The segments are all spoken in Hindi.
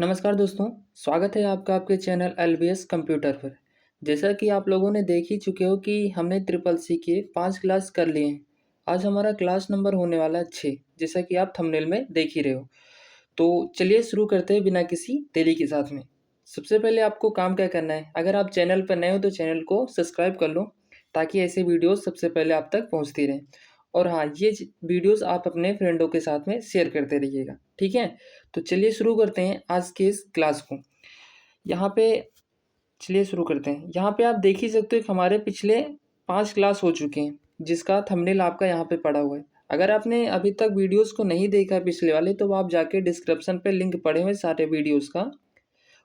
नमस्कार दोस्तों, स्वागत है आपका आपके चैनल एलबीएस कंप्यूटर पर। जैसा कि आप लोगों ने देख ही चुके हो कि हमने ट्रिपल सी के 5 क्लास कर लिए हैं। आज हमारा क्लास नंबर होने वाला है 6, जैसा कि आप थंबनेल में देख ही रहे हो। तो चलिए शुरू करते हैं बिना किसी देरी के साथ में। सबसे पहले आपको काम क्या करना है, अगर आप चैनल पर नए हो तो चैनल को सब्सक्राइब कर लो ताकि ऐसे वीडियोस सबसे पहले आप तक पहुंचती रहें। और हाँ, ये वीडियोस आप अपने फ्रेंडों के साथ में शेयर करते रहिएगा, ठीक है। तो चलिए शुरू करते हैं आज के इस क्लास को। यहाँ पे चलिए शुरू करते हैं। यहाँ पे आप देख ही सकते हो कि हमारे पिछले 5 क्लास हो चुके हैं, जिसका थंबनेल आपका यहाँ पे पड़ा हुआ है। अगर आपने अभी तक वीडियोस को नहीं देखा है पिछले वाले, तो आप जाके डिस्क्रिप्शन पे लिंक पड़े हुए सारे वीडियोस का,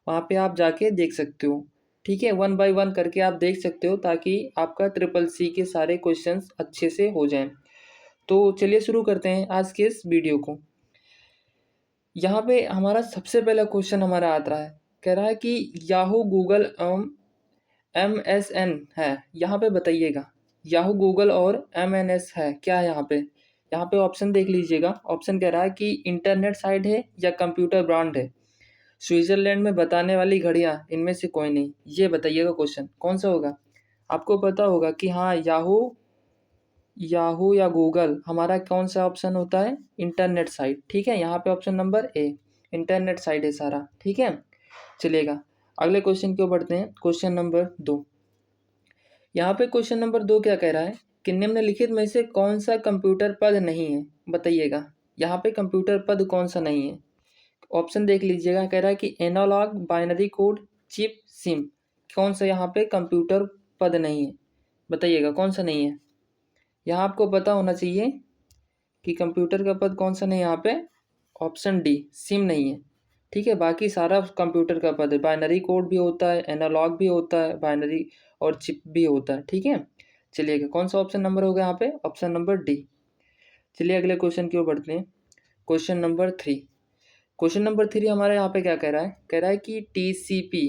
वहाँ पे आप जाके देख सकते हो, ठीक है। 1 बाय 1 करके आप देख सकते हो ताकि आपका ट्रिपल सी के सारे क्वेश्चंस अच्छे से हो जाएं। तो चलिए शुरू करते हैं आज के इस वीडियो को। यहाँ पे हमारा सबसे पहला क्वेश्चन हमारा आता है, कह रहा है कि याहू गूगल MSN है। यहाँ पे बताइएगा, याहू गूगल और MNS है क्या है यहाँ पे। यहाँ पे ऑप्शन देख लीजिएगा। ऑप्शन कह रहा है कि इंटरनेट साइट है या कंप्यूटर ब्रांड है, स्विट्जरलैंड में बताने वाली घड़ियाँ, इनमें से कोई नहीं। ये बताइएगा क्वेश्चन कौन सा होगा। आपको पता होगा कि हाँ, याहू याहू या गूगल हमारा कौन सा ऑप्शन होता है, इंटरनेट साइट, ठीक है। यहाँ पे option number A internet site है सारा, ठीक है। चलिएगा अगले क्वेश्चन की ओर बढ़ते हैं। Question number 2। यहाँ पे क्वेश्चन नंबर 2 क्या कह रहा है कि निम्नलिखित में से कौन सा कंप्यूटर पद नहीं है, बताइएगा। यहाँ पे कंप्यूटर पद कौन सा नहीं है। ऑप्शन देख लीजिएगा। कह रहा है कि analog, binary code, chip, SIM, कौन सा यहाँ पे कंप्यूटर पद नहीं है, बताइएगा कौन सा नहीं है। यहाँ आपको पता होना चाहिए कि कंप्यूटर का पद कौन सा नहीं है यहाँ पे। ऑप्शन डी सिम नहीं है, ठीक है। बाकी सारा कंप्यूटर का पद है। बाइनरी कोड भी होता है, एनालॉग भी होता है, बाइनरी और चिप भी होता है, ठीक है। चलिएगा कौन सा ऑप्शन नंबर होगा यहाँ पे, ऑप्शन नंबर डी। चलिए अगले क्वेश्चन की ओर बढ़ते हैं। Question number 3। क्वेश्चन नंबर 3 हमारे यहाँ पे क्या कह रहा है, कह रहा है कि TCP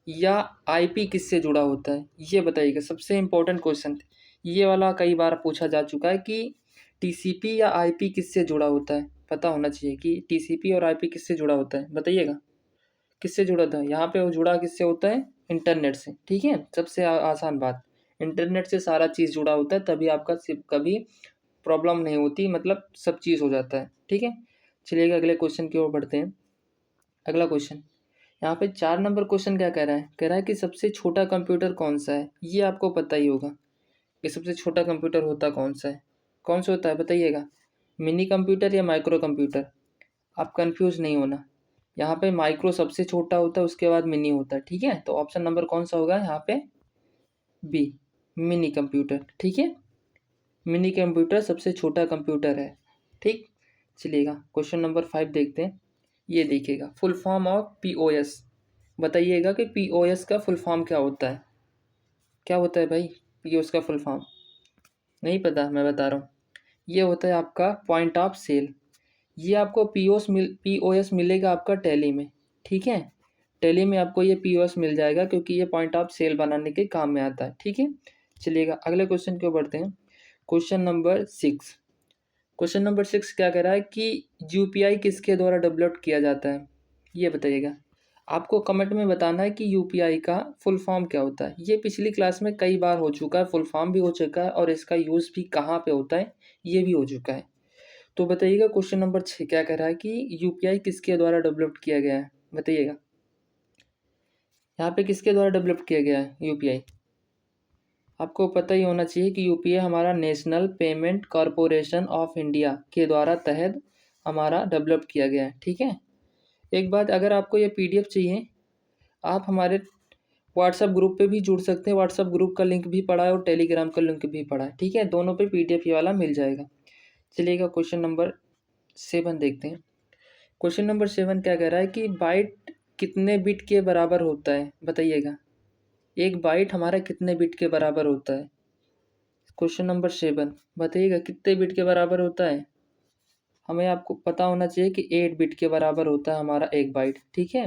या IP किससे जुड़ा होता है, ये बताइएगा। सबसे इम्पोर्टेंट क्वेश्चन ये वाला कई बार पूछा जा चुका है कि TCP या IP किससे जुड़ा होता है। पता होना चाहिए कि TCP और IP किससे जुड़ा होता है, बताइएगा किससे जुड़ा था। यहाँ पे वो जुड़ा किससे होता है, इंटरनेट से, ठीक है। सबसे आसान बात, इंटरनेट से सारा चीज़ जुड़ा होता है, तभी आपका कभी प्रॉब्लम नहीं होती, मतलब सब चीज़ हो जाता है, ठीक है। चलिएगा अगले क्वेश्चन की ओर बढ़ते हैं। अगला क्वेश्चन यहाँ पे 4 नंबर क्वेश्चन क्या कह रहा है, कह रहा है कि सबसे छोटा कंप्यूटर कौन सा है। ये आपको पता ही होगा कि सबसे छोटा कंप्यूटर होता कौन सा है, कौन सा होता है बताइएगा। मिनी कंप्यूटर या माइक्रो कंप्यूटर। आप कंफ्यूज नहीं होना, यहाँ पे माइक्रो सबसे छोटा होता है, उसके बाद मिनी होता है, ठीक है। तो ऑप्शन नंबर कौन सा होगा यहाँ पे, बी मिनी कंप्यूटर, ठीक है। मिनी कंप्यूटर सबसे छोटा कंप्यूटर है, ठीक। चलिएगा क्वेश्चन नंबर 5 देखते हैं। ये देखिएगा, फुल फॉर्म ऑफ POS, बताइएगा कि POS का फुल फॉर्म क्या होता है। क्या होता है भाई POS का फुल फॉर्म, नहीं पता, मैं बता रहा हूँ। ये होता है आपका पॉइंट ऑफ सेल। ये आपको POS मिलेगा आपका टैली में, ठीक है। टैली में आपको ये POS मिल जाएगा क्योंकि ये पॉइंट ऑफ सेल बनाने के काम में आता है, ठीक है। चलिएगा अगले क्वेश्चन की ओर बढ़ते हैं। Question number 6। क्वेश्चन नंबर 6 क्या कह रहा है कि UPI किसके द्वारा डेवलप किया जाता है, ये बताइएगा। आपको कमेंट में बताना है कि UPI का फुल फॉर्म क्या होता है। ये पिछली क्लास में कई बार हो चुका है, फुल फॉर्म भी हो चुका है और इसका यूज़ भी कहाँ पे होता है ये भी हो चुका है। तो बताइएगा क्वेश्चन नंबर 6 क्या कह रहा है कि UPI किसके द्वारा डेवलप किया गया है, बताइएगा। यहाँ पे किसके द्वारा डेवलप किया गया है UPI। आपको पता ही होना चाहिए कि UPI हमारा national payment corporation of India के द्वारा तहत हमारा डेवलप किया गया है, ठीक है। एक बात, अगर आपको ये PDF चाहिए, आप हमारे व्हाट्सएप ग्रुप पे भी जुड़ सकते हैं। व्हाट्सएप ग्रुप का लिंक भी पड़ा है और टेलीग्राम का लिंक भी पड़ा है, ठीक है। दोनों पे PDF ये वाला मिल जाएगा। चलिएगा क्वेश्चन नंबर 7 देखते हैं। क्वेश्चन नंबर 7 क्या कह रहा है कि बाइट कितने बिट के बराबर होता है, बताइएगा। एक बाइट हमारा कितने बिट के बराबर होता है। क्वेश्चन नंबर 7 बताइएगा कितने बिट के बराबर होता है। हमें आपको पता होना चाहिए कि 8 बिट के बराबर होता है हमारा एक बाइट, ठीक है।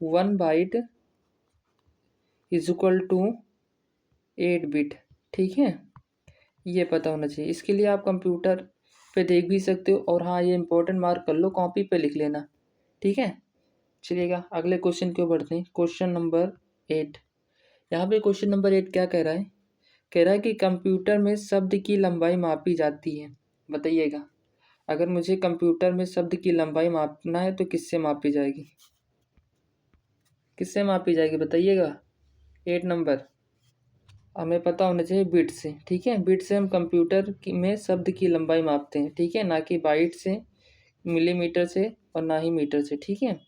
1 byte is equal to 8 bit, ठीक है। ये पता होना चाहिए। इसके लिए आप कंप्यूटर पे देख भी सकते हो, और हाँ, ये इंपॉर्टेंट मार्क कर लो, कॉपी पे लिख लेना, ठीक है। चलिएगा अगले क्वेश्चन की ओर बढ़ते हैं। Question number 8। यहाँ पे क्वेश्चन नंबर 8 क्या कह रहा है? कह रहा है कि कंप्यूटर में शब्द की लंबाई मापी जाती है। बताइएगा, अगर मुझे कंप्यूटर में शब्द की लंबाई मापना है तो किससे मापी जाएगी? किससे मापी जाएगी बताइएगा? 8 नंबर हमें पता होना चाहिए बिट से। ठीक है, बिट से हम कंप्यूटर में शब्द की लंबाई मापते हैं। ठीक है, ना कि बाइट से, मिलीमीटर से और ना ही मीटर से। ठीक है,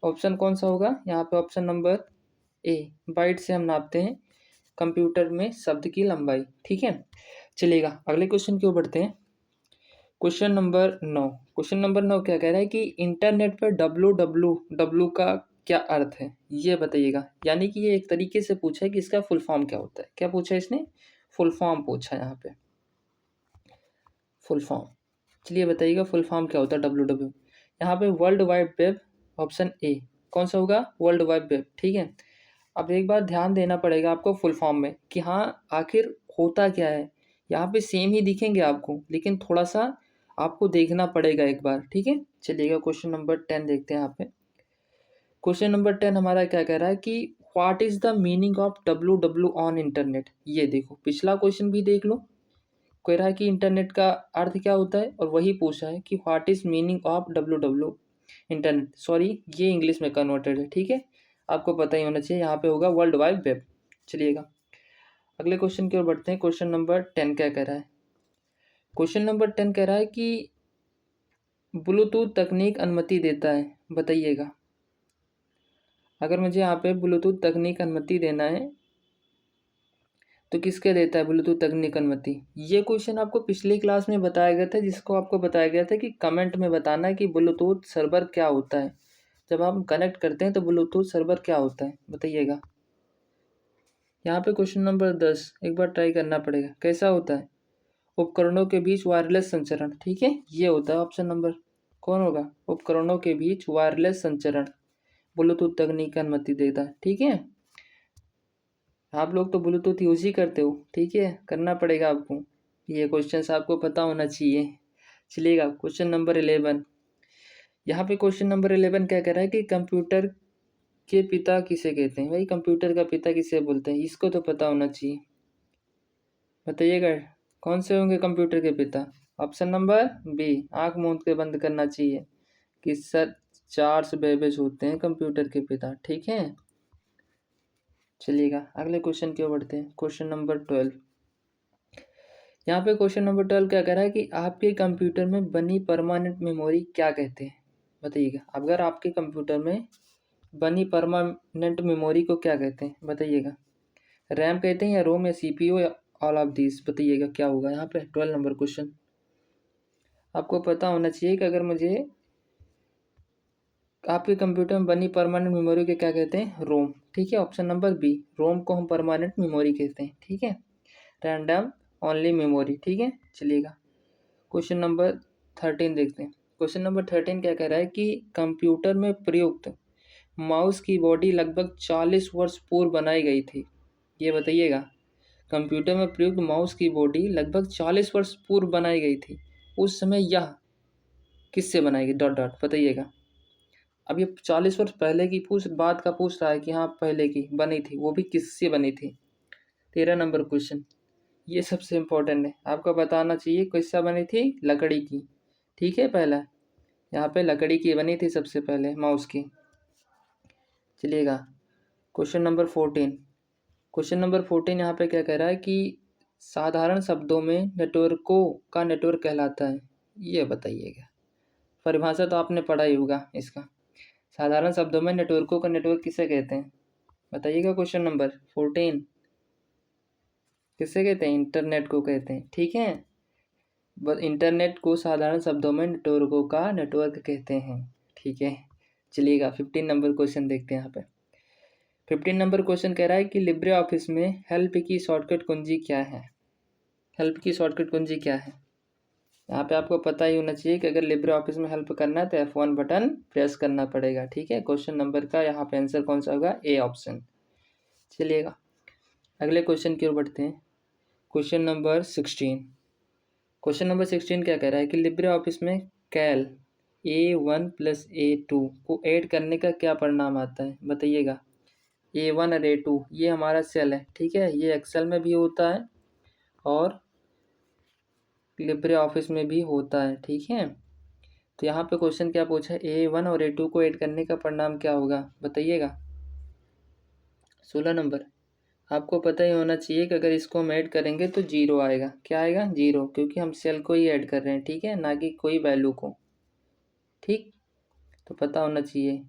ऑप्शन कौन सा होगा यहाँ पे? ऑप्शन नंबर ए, बाइट से हम नापते हैं कंप्यूटर में शब्द की लंबाई। ठीक है, चलिएगा अगले क्वेश्चन की ओर बढ़ते हैं। Question number 9। क्वेश्चन नंबर 9 क्या कह रहा है कि इंटरनेट पर www का क्या अर्थ है, ये बताइएगा। यानी कि ये एक तरीके से पूछा है कि इसका फुल फॉर्म क्या होता है। क्या पूछा है इसने? फुल फॉर्म पूछा है यहाँ पे, फुल फॉर्म। चलिए बताइएगा फुल फॉर्म क्या होता है www। यहाँ पे world wide web, option A. कौन सा होगा? World wide web. ठीक है, अब एक बार ध्यान देना पड़ेगा आपको फुल फॉर्म में कि हाँ आखिर होता क्या है। यहाँ पे सेम ही दिखेंगे आपको, लेकिन थोड़ा सा आपको देखना पड़ेगा एक बार। ठीक है, चलिएगा क्वेश्चन नंबर 10 देखते हैं यहाँ पे। क्वेश्चन नंबर 10 हमारा क्या कह रहा है कि what is the meaning of www on internet. ये देखो, पिछला क्वेश्चन भी देख लो, कह रहा है कि इंटरनेट का अर्थ क्या होता है, और वही पूछा है कि what is meaning of www internet. Sorry, ये इंग्लिश में कन्वर्टेड है। ठीक है, आपको पता ही होना चाहिए, यहाँ पे होगा वर्ल्ड वाइड वेब। चलिएगा अगले क्वेश्चन की ओर बढ़ते हैं। क्वेश्चन नंबर 10 क्या कह रहा है? क्वेश्चन नंबर 10 कह रहा है कि ब्लूटूथ तकनीक अनुमति देता है। बताइएगा, अगर मुझे यहाँ पे ब्लूटूथ तकनीक अनुमति देना है तो किसके देता है ब्लूटूथ तकनीक अनुमति? ये क्वेश्चन आपको पिछली क्लास में बताया गया था, जिसको आपको बताया गया था कि कमेंट में बताना है कि ब्लूटूथ सर्वर क्या होता है। जब आप कनेक्ट करते हैं तो ब्लूटूथ सर्वर क्या होता है, बताइएगा। यहाँ पे क्वेश्चन नंबर 10 एक बार ट्राई करना पड़ेगा, कैसा होता है? उपकरणों के बीच वायरलेस संचरण। ठीक है, ये होता है ऑप्शन नंबर। कौन होगा? उपकरणों के बीच वायरलेस संचरण ब्लूटूथ तकनीक की अनुमति देता है। ठीक है, आप लोग तो ब्लूटूथ यूज ही करते हो। ठीक है, करना पड़ेगा आपको, ये क्वेश्चन आपको पता होना चाहिए। चलिएगा क्वेश्चन नंबर 11। यहाँ पे क्वेश्चन नंबर 11 क्या कह रहा है कि कंप्यूटर के पिता किसे कहते हैं? भाई कंप्यूटर का पिता किसे बोलते हैं, इसको तो पता होना चाहिए। बताइएगा कौन से होंगे कंप्यूटर के पिता? ऑप्शन नंबर बी, आंख मूंद के बंद करना चाहिए कि सर चार्ल्स बेबेज होते हैं कंप्यूटर के पिता। ठीक है, चलिएगा अगले क्वेश्चन की ओर बढ़ते हैं। Question number 12। यहाँ पे क्वेश्चन नंबर 12 क्या कह रहा है कि आपके कंप्यूटर में बनी परमानेंट मेमोरी क्या कहते हैं? बताइएगा, अगर आपके कंप्यूटर में बनी परमानेंट मेमोरी को क्या कहते हैं? बताइएगा, रैम कहते हैं या रोम या सीपीयू या ऑल ऑफ दिस? बताइएगा क्या होगा यहाँ पे? 12 नंबर क्वेश्चन आपको पता होना चाहिए कि अगर मुझे आपके कंप्यूटर में बनी परमानेंट मेमोरी को क्या कहते हैं? रोम। ठीक है, ऑप्शन नंबर बी, रोम को हम परमानेंट मेमोरी कहते हैं। ठीक है, रैंडम ओनली मेमोरी। ठीक है, चलिएगा क्वेश्चन नंबर 13 देखते हैं। क्वेश्चन नंबर 13 क्या कह रहा है कि कंप्यूटर में प्रयुक्त माउस की बॉडी लगभग 40 वर्ष पूर्व बनाई गई थी। ये बताइएगा, कंप्यूटर में प्रयुक्त माउस की बॉडी लगभग 40 वर्ष पूर्व बनाई गई थी, उस समय यह किससे बनाई गई? डॉट डॉट बताइएगा। अब ये 40 वर्ष पहले की बात का पूछ रहा है कि हाँ पहले की बनी थी, वो भी किससे बनी थी? 13 नंबर क्वेश्चन, ये सबसे इम्पोर्टेंट है, आपको बताना चाहिए किससे बनी थी? लकड़ी की। ठीक है, पहला यहाँ पे लकड़ी की बनी थी सबसे पहले माउस की। चलिएगा क्वेश्चन नंबर 14। क्वेश्चन नंबर 14 यहाँ पे क्या कह रहा है कि साधारण शब्दों में नेटवर्कों का नेटवर्क कहलाता है। ये बताइएगा, परिभाषा तो आपने पढ़ा ही होगा इसका। साधारण शब्दों में नेटवर्कों का नेटवर्क किसे कहते हैं? बताइएगा क्वेश्चन नंबर 14 किसे कहते हैं? इंटरनेट को कहते हैं। ठीक है, बस इंटरनेट को साधारण शब्दों में नेटवर्कों का नेटवर्क कहते हैं। ठीक है, चलिएगा 15 नंबर क्वेश्चन देखते हैं। यहाँ पे 15 नंबर क्वेश्चन कह रहा है कि लिब्रे ऑफिस में हेल्प की शॉर्टकट कुंजी क्या है? हेल्प की शॉर्टकट कुंजी क्या है? यहाँ पे आपको पता ही होना चाहिए कि अगर लिब्रे ऑफिस में हेल्प करना है तो F1 बटन प्रेस करना पड़ेगा। ठीक है, क्वेश्चन नंबर का यहाँ पे आंसर कौन सा होगा? A option. चलिएगा अगले क्वेश्चन की ओर बढ़ते हैं। Question number 16। क्वेश्चन नंबर 16 क्या कह रहा है कि लिब्रे ऑफिस में कैल A1 प्लस A2 को ऐड करने का क्या परिणाम आता है बताइएगा। A1 और A2 ये हमारा सेल है, ठीक है, ये एक्सेल में भी होता है और लिब्रे ऑफिस में भी होता है, ठीक है। तो यहाँ पे क्वेश्चन क्या पूछा है, A1 और A2 को ऐड करने का परिणाम क्या होगा बताइएगा। 16 नंबर। आपको पता ही होना चाहिए कि अगर इसको हम ऐड करेंगे तो जीरो आएगा। क्या आएगा? जीरो, क्योंकि हम सेल को ही ऐड कर रहे हैं, ठीक है, ना कि कोई वैल्यू को। ठीक, तो पता होना चाहिए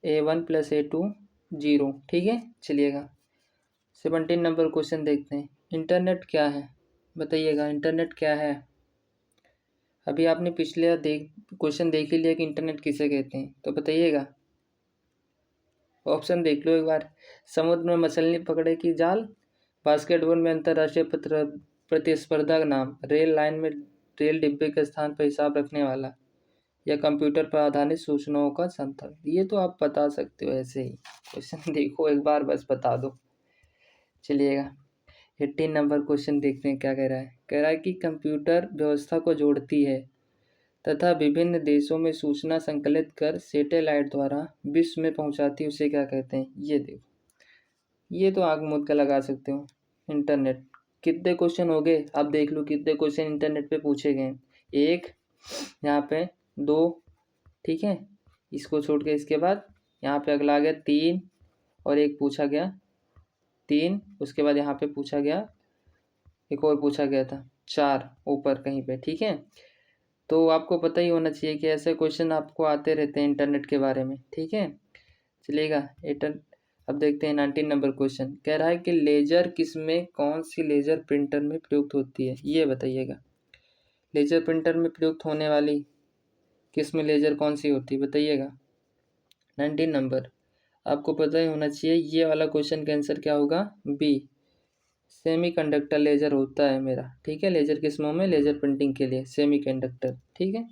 A1 प्लस A2 जीरो, ठीक है। चलिएगा 17 नंबर क्वेश्चन देखते हैं। इंटरनेट क्या है बताइएगा। इंटरनेट क्या है? अभी आपने पिछले क्वेश्चन देख ही लिया कि इंटरनेट किसे कहते हैं, तो बताइएगा। ऑप्शन देख लो एक बार। समुद्र में मछली पकड़े की जाल, बास्केटबॉल में अंतर्राष्ट्रीय प्रतिस्पर्धा का नाम, रेल लाइन में रेल डिब्बे के स्थान पर हिसाब रखने वाला, या कंप्यूटर पर आधारित सूचनाओं का संतुलन। ये तो आप बता सकते हो ऐसे ही, क्वेश्चन देखो एक बार बस बता दो। चलिएगा 18 नंबर क्वेश्चन देखते हैं क्या कह रहा है। कह रहा है कि कंप्यूटर व्यवस्था को जोड़ती है तथा विभिन्न देशों में सूचना संकलित कर सैटेलाइट द्वारा विश्व में पहुंचाती है, उसे क्या कहते हैं। ये देखो, ये तो आग मूंद के लगा सकते हो। इंटरनेट। कितने क्वेश्चन हो गए आप देख लो, कितने क्वेश्चन इंटरनेट पे पूछे गए। एक, यहाँ पे दो, ठीक है, इसको छोड़ के इसके बाद यहाँ पे अगला आ गया तीन, और एक पूछा गया तीन, उसके बाद यहाँ पे पूछा गया एक और पूछा गया था चार ऊपर कहीं पे, ठीक है। तो आपको पता ही होना चाहिए कि ऐसे क्वेश्चन आपको आते रहते हैं इंटरनेट के बारे में, ठीक है। चलिएगा अब देखते हैं 19 नंबर क्वेश्चन। कह रहा है कि लेजर किसमें कौन सी लेजर प्रिंटर में प्रयुक्त होती है, ये बताइएगा। लेजर प्रिंटर में प्रयुक्त होने वाली किसमें लेजर कौन सी होती है बताइएगा। 19 नंबर। आपको पता ही होना चाहिए ये वाला क्वेश्चन का आंसर क्या होगा, बी, सेमीकंडक्टर लेजर होता है मेरा, ठीक है। लेजर किस्मों में लेजर प्रिंटिंग के लिए सेमीकंडक्टर, ठीक है।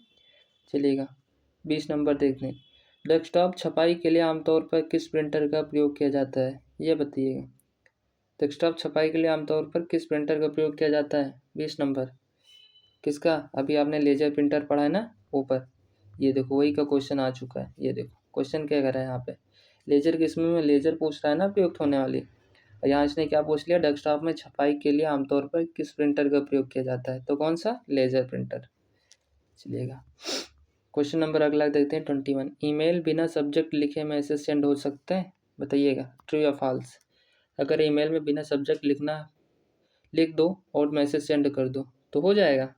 चलिएगा 20 नंबर देखते हैं। डेस्कटॉप छपाई के लिए आमतौर पर किस प्रिंटर का प्रयोग किया जाता है, यह बताइएगा। डेस्कटॉप छपाई के लिए आमतौर पर किस प्रिंटर का प्रयोग किया जाता है। 20 नंबर। किसका? अभी आपने लेजर प्रिंटर पढ़ा है ना ऊपर, ये देखो वही का क्वेश्चन आ चुका है। ये देखो क्वेश्चन क्या कर रहा है यहाँ पे, लेजर किस्म में लेजर पूछ रहा है ना प्रयुक्त होने वाली, और यहाँ इसने क्या पूछ लिया, डेस्कटॉप में छपाई के लिए आमतौर पर किस प्रिंटर का प्रयोग किया जाता है, तो कौन सा, लेजर प्रिंटर। चलिएगा क्वेश्चन नंबर अगला देखते हैं 21। ईमेल बिना सब्जेक्ट लिखे मैसेज सेंड हो सकता है बताइएगा, ट्रू या फॉल्स। अगर ईमेल में बिना सब्जेक्ट लिख दो और मैसेज सेंड कर दो तो हो जाएगा।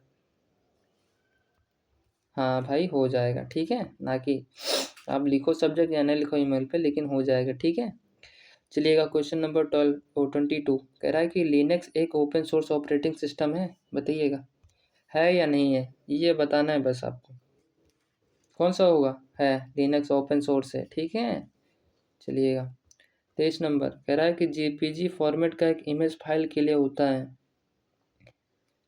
हाँ भाई हो जाएगा, ठीक है, ना कि आप लिखो सब्जेक्ट या नहीं लिखो ईमेल पे, लेकिन हो जाएगा, ठीक है। चलिएगा क्वेश्चन नंबर 22 कह रहा है कि लिनक्स एक ओपन सोर्स ऑपरेटिंग सिस्टम है बताइएगा। है या नहीं है ये बताना है बस आपको। कौन सा होगा? है, लिनक्स ओपन सोर्स है, ठीक है। चलिएगा 23 नंबर। कह रहा है कि जेपीजी फॉर्मेट का एक इमेज फाइल के लिए होता है।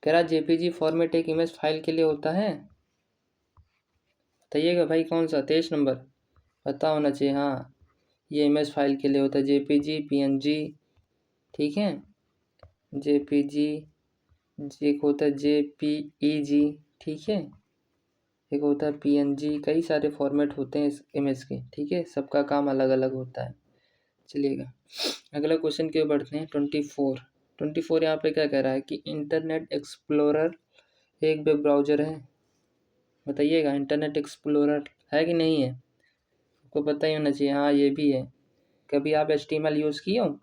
कह रहा है जेपीजी फॉर्मेट एक इमेज फाइल के लिए होता है, बताइएगा भाई कौन सा। 23 नंबर। पता होना चाहिए, हाँ ये इमेज फाइल के लिए होता है, जेपीजी, पीएनजी, ठीक है। जेपीजी, एक होता है जेपीईजी, ठीक है, एक होता है पीएनजी, कई सारे फॉर्मेट होते हैं इस इमेज के, ठीक है, सबका काम अलग अलग होता है। चलिएगा अगला क्वेश्चन की ओर बढ़ते हैं। 24 यहाँ पे क्या कह रहा है कि इंटरनेट एक्सप्लोरर एक वेब ब्राउज़र है बताइएगा। इंटरनेट एक्सप्लोरर है कि नहीं है, आपको पता ही होना चाहिए। हाँ ये भी है। कभी आप HTML यूज़ किए हो?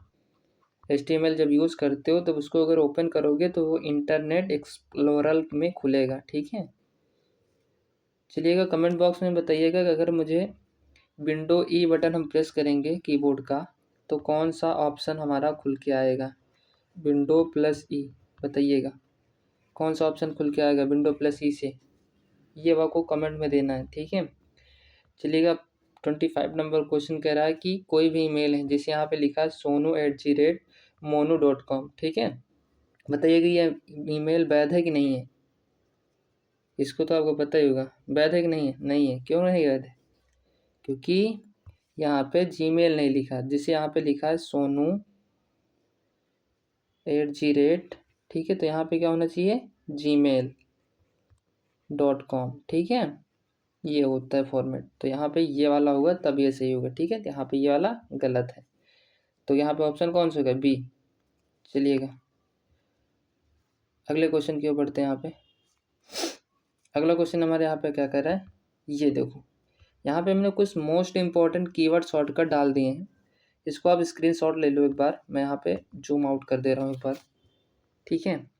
HTML जब यूज़ करते हो तब उसको अगर ओपन करोगे तो वो इंटरनेट एक्सप्लोरर में खुलेगा, ठीक है। चलिएगा कमेंट बॉक्स में बताइएगा कि अगर मुझे विंडो ई बटन हम प्रेस करेंगे कीबोर्ड का तो कौन सा ऑप्शन हमारा खुल के आएगा। विंडो प्लस ई, बताइएगा कौन सा ऑप्शन खुल के आएगा विंडो प्लस ई से, ये आपको कमेंट में देना है, ठीक है। चलिएगा 25 नंबर क्वेश्चन कह रहा है कि कोई भी ईमेल है जिसे यहाँ पे लिखा है sonu@mono.com, ठीक है, बताइए कि ये ईमेल वैध है कि नहीं है। इसको तो आपको पता ही होगा, वैध है कि नहीं है। नहीं है, क्यों नहीं वैध है? क्योंकि यहाँ पे जीमेल नहीं लिखा, जिसे यहाँ पे लिखा है sonu@, ठीक है, तो यहाँ पे क्या होना चाहिए, gmail.com, ठीक है। ये होता है फॉर्मेट। तो यहाँ पे ये वाला होगा तब ये सही होगा, ठीक है। तो यहाँ पे ये वाला गलत है, तो यहाँ पे ऑप्शन कौन सा होगा, बी। चलिएगा अगले क्वेश्चन की ओर बढ़ते हैं। यहाँ पे अगला क्वेश्चन हमारे यहाँ पे क्या कर रहा है, ये देखो। यहाँ पे हमने कुछ मोस्ट इंपॉर्टेंट कीवर्ड शॉर्टकट डाल दिए हैं। इसको आप स्क्रीनशॉट ले लो एक बार, मैं यहाँ पे जूम आउट कर दे रहा हूँ एक बार, ठीक है।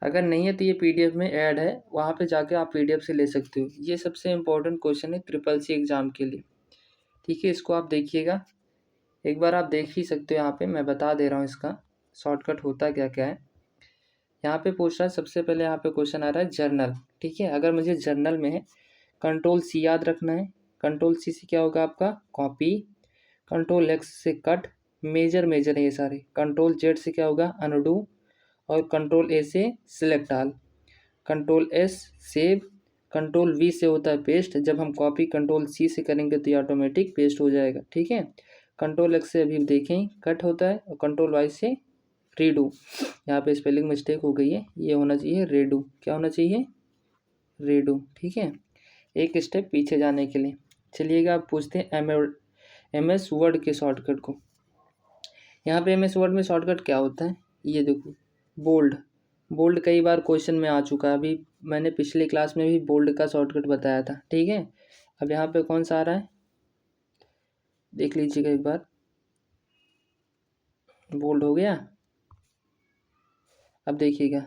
अगर नहीं है तो ये पीडीएफ में ऐड है, वहाँ पे जाके आप पीडीएफ से ले सकते हो। ये सबसे इम्पोर्टेंट क्वेश्चन है ट्रिपल सी एग्ज़ाम के लिए, ठीक है। इसको आप देखिएगा एक बार, आप देख ही सकते हो। यहाँ पे मैं बता दे रहा हूँ इसका शॉर्टकट होता क्या क्या है। यहाँ पे पूछ रहा है, सबसे पहले यहाँ पे क्वेश्चन आ रहा है जर्नल, ठीक है। अगर मुझे जर्नल में कंट्रोल सी याद रखना है, कंट्रोल सी से क्या होगा आपका कॉपी, कंट्रोल एक्स से कट, मेजर है ये सारे, कंट्रोल जेड से क्या होगा अनडू, और कंट्रोल ए से select all, control S save, control we से होता है पेस्ट। जब हम कॉपी कंट्रोल सी से करेंगे तो ये ऑटोमेटिक पेस्ट हो जाएगा, ठीक है। कंट्रोल एक्स से अभी देखें कट होता है, और कंट्रोल वाई से रीडू। यहाँ पे स्पेलिंग मिस्टेक हो गई है, ये होना चाहिए रेडू। क्या होना चाहिए, रेडू, ठीक है। एक स्टेप पीछे जाने के लिए चलिएगा, आप पूछते हैं एम एस वर्ड के शॉर्टकट को। यहाँ पे एम एस वर्ड में शॉर्टकट क्या होता है, ये देखो बोल्ड कई बार क्वेश्चन में आ चुका है। अभी मैंने पिछले क्लास में भी बोल्ड का शॉर्टकट बताया था, ठीक है। अब यहाँ पे कौन सा आ रहा है देख लीजिएगा एक बार, बोल्ड हो गया। अब देखिएगा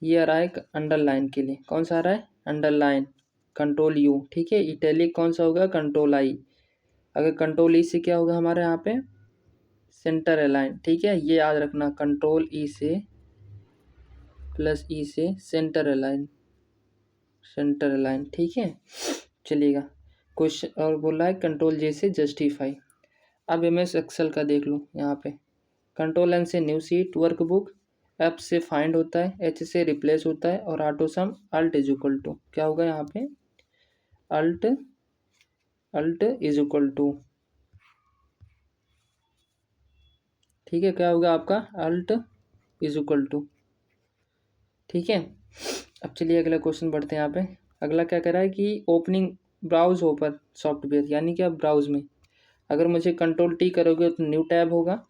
ये आ रहा है अंडरलाइन के लिए, कौन सा आ रहा है अंडरलाइन, कंट्रोल यू, ठीक है। इटैलिक कौन सा होगा कंट्रोल आई। अगर कंट्रोल ई से क्या होगा हमारे यहाँ पे सेंटर अलाइन, ठीक है। ये याद रखना, कंट्रोल ई से प्लस ई से सेंटर अलाइन, ठीक है। चलिएगा क्वेश्चन और बोल रहा है कंट्रोल जे से जस्टिफाई। अब एम एस एक्सेल का देख लो, यहाँ पे कंट्रोल एन से न्यू सीट वर्कबुक, एफ से फाइंड होता है, एच से रिप्लेस होता है, और auto sum alt is equal to क्या होगा यहाँ पे अल्ट इज इक्वल टू, ठीक है। क्या होगा आपका अल्ट इज इक्वल टू, ठीक है। अब चलिए अगला क्वेश्चन बढ़ते हैं। यहाँ पे अगला क्या कह रहा है कि ओपनिंग ब्राउज ओपन सॉफ्टवेयर, यानी कि आप ब्राउज में अगर मुझे कंट्रोल टी करोगे तो न्यू टैब होगा,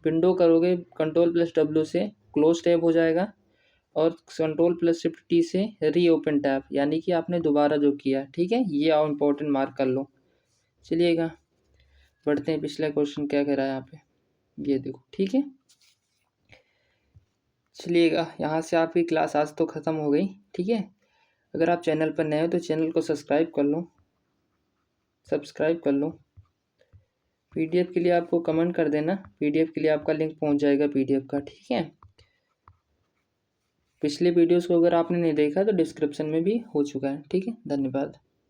विंडो करोगे कंट्रोल प्लस डब्ल्यू से क्लोज टैब हो जाएगा, और कंट्रोल प्लस शिफ्ट टी से री ओपन टैब, यानी कि आपने दोबारा जो किया, ठीक है। ये आप इम्पोर्टेंट मार्क कर लो। चलिएगा बढ़ते हैं, पिछला क्वेश्चन क्या कह रहा है यहाँ पे, ये देखो, ठीक है। चलिएगा यहाँ से आपकी क्लास आज तो ख़त्म हो गई, ठीक है। अगर आप चैनल पर नए हो तो चैनल को सब्सक्राइब कर लो। पीडीएफ के लिए आपको कमेंट कर देना, पीडीएफ के लिए आपका लिंक पहुंच जाएगा पीडीएफ का, ठीक है। पिछले वीडियोस को अगर आपने नहीं देखा तो डिस्क्रिप्शन में भी हो चुका है, ठीक है। धन्यवाद।